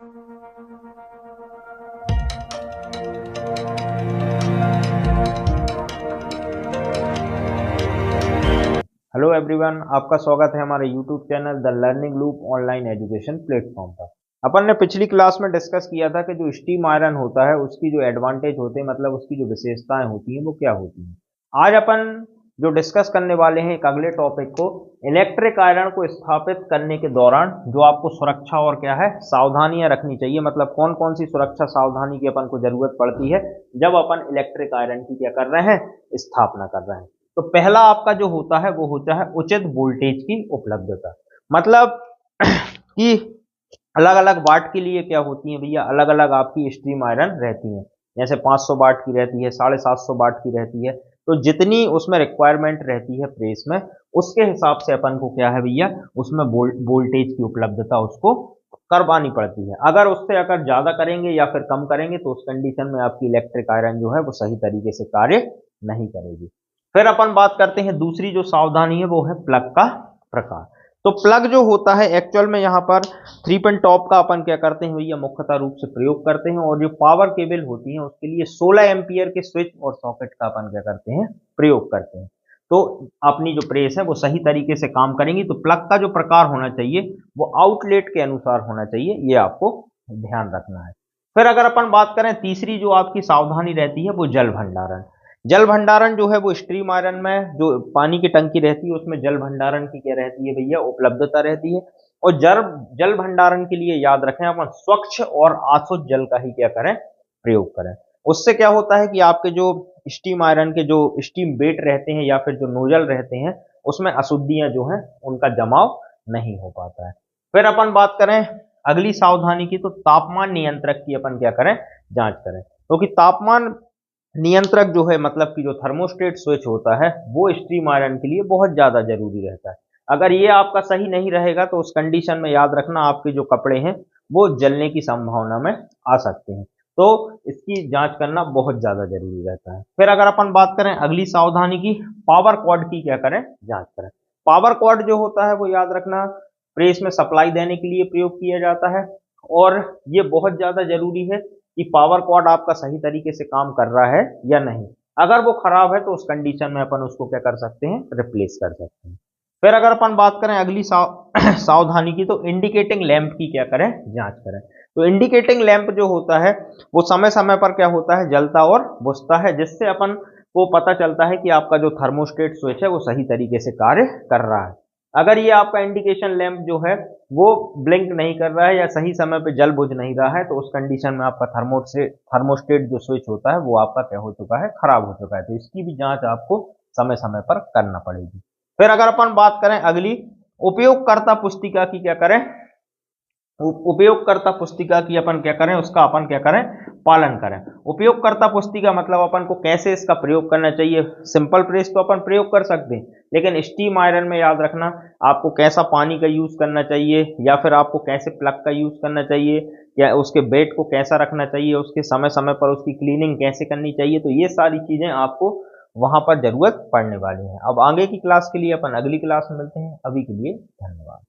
Hello everyone, आपका स्वागत है हमारे YouTube channel the learning loop online education platform पर। अपन ने पिछली क्लास में डिस्कस किया था कि जो स्टीम आयरन होता है उसकी जो एडवांटेज होते हैं, मतलब उसकी जो विशेषताएं होती हैं वो क्या होती हैं। आज अपन जो डिस्कस करने वाले हैं एक अगले टॉपिक को, इलेक्ट्रिक आयरन को स्थापित करने के दौरान जो आपको सुरक्षा और क्या है सावधानियां रखनी चाहिए, मतलब कौन कौन सी सुरक्षा सावधानी की अपन को जरूरत पड़ती है जब अपन इलेक्ट्रिक आयरन की क्या कर रहे हैं, स्थापना कर रहे हैं। तो पहला आपका जो होता है वो होता है उचित वोल्टेज की उपलब्धता। मतलब कि अलग अलग वाट के लिए क्या होती है भैया, अलग अलग आपकी स्ट्रीम आयरन रहती है। जैसे 500 वाट की रहती है, 750 वाट की रहती है। तो जितनी उसमें रिक्वायरमेंट रहती है प्रेस में, उसके हिसाब से अपन को क्या है भैया, उसमें वोल्टेज की उपलब्धता उसको करवानी पड़ती है। अगर उससे अगर ज्यादा करेंगे या फिर कम करेंगे तो उस कंडीशन में आपकी इलेक्ट्रिक आयरन जो है वो सही तरीके से कार्य नहीं करेगी। फिर अपन बात करते हैं दूसरी जो सावधानी है वो है प्लग का प्रकार। तो प्लग जो होता है एक्चुअल में यहाँ पर 3 पिन टॉप का अपन क्या करते हैं भैया, मुख्यतः रूप से प्रयोग करते हैं। और जो पावर केबल होती है उसके लिए 16 एम्पियर के स्विच और सॉकेट का अपन क्या करते हैं, प्रयोग करते हैं। तो अपनी जो प्रेस है वो सही तरीके से काम करेंगी। तो प्लग का जो प्रकार होना चाहिए वो आउटलेट के अनुसार होना चाहिए, ये आपको ध्यान रखना है। फिर अगर अपन बात करें तीसरी जो आपकी सावधानी रहती है वो जल भंडारण। जल भंडारण जो है वो स्ट्रीम आयरन में जो पानी की टंकी रहती है उसमें जल भंडारण की क्या रहती है भैया, उपलब्धता रहती है। और जल जल भंडारण के लिए याद रखें अपन स्वच्छ और अशुद्ध जल का ही क्या करें, प्रयोग करें। उससे क्या होता है कि आपके जो स्टीम आयरन के जो स्टीम बेट रहते हैं या फिर जो नोजल रहते हैं उसमें अशुद्धियां जो हैं उनका जमाव नहीं हो पाता है। फिर अपन बात करें अगली सावधानी की, तो तापमान नियंत्रक की अपन क्या करें, जांच करें। क्योंकि तापमान नियंत्रक जो है, मतलब कि जो थर्मोस्टेट स्विच होता है वो स्ट्रीम आयरन के लिए बहुत ज्यादा जरूरी रहता है। अगर ये आपका सही नहीं रहेगा तो उस कंडीशन में याद रखना आपके जो कपड़े हैं वो जलने की संभावना में आ सकते हैं। तो इसकी जांच करना बहुत ज्यादा जरूरी रहता है। फिर अगर अपन बात करें अगली सावधानी की, पावर कॉर्ड की क्या करें, जांच करें। पावर कॉर्ड जो होता है वो याद रखना प्रेस में सप्लाई देने के लिए प्रयोग किया जाता है। और ये बहुत ज्यादा जरूरी है कि पावर कॉर्ड आपका सही तरीके से काम कर रहा है या नहीं। अगर वो खराब है तो उस कंडीशन में अपन उसको क्या कर सकते हैं, रिप्लेस कर सकते हैं। फिर अगर अपन बात करें अगली सावधानी की, तो इंडिकेटिंग लैंप की क्या करें, जांच करें। तो इंडिकेटिंग लैंप जो होता है वो समय समय पर क्या होता है, जलता और बुझता है, जिससे अपन को पता चलता है कि आपका जो थर्मोस्टेट स्विच है वो सही तरीके से कार्य कर रहा है। अगर ये आपका इंडिकेशन लैंप जो है वो ब्लिंक नहीं कर रहा है या सही समय पे जल बुझ नहीं रहा है तो उस कंडीशन में आपका थर्मोस्टेट जो स्विच होता है वो आपका क्या हो चुका है, खराब हो चुका है। तो इसकी भी जांच आपको समय समय पर करना पड़ेगी। फिर अगर अपन बात करें अगली, उपयोगकर्ता पुस्तिका की क्या करें, उपयोगकर्ता पुस्तिका की अपन क्या करें, उसका अपन क्या करें, पालन करें। उपयोगकर्ता पुस्तिका मतलब अपन को कैसे इसका प्रयोग करना चाहिए। सिंपल प्रेस तो अपन प्रयोग कर सकते हैं, लेकिन स्टीम आयरन में याद रखना आपको कैसा पानी का यूज करना चाहिए या फिर आपको कैसे प्लग का यूज करना चाहिए, या उसके बेड को कैसा रखना चाहिए, उसके समय समय पर उसकी क्लीनिंग कैसे करनी चाहिए। तो ये सारी चीजें आपको वहां पर जरूरत पड़ने वाली है। अब आगे की क्लास के लिए अपन अगली क्लास में मिलते हैं। अभी के लिए धन्यवाद।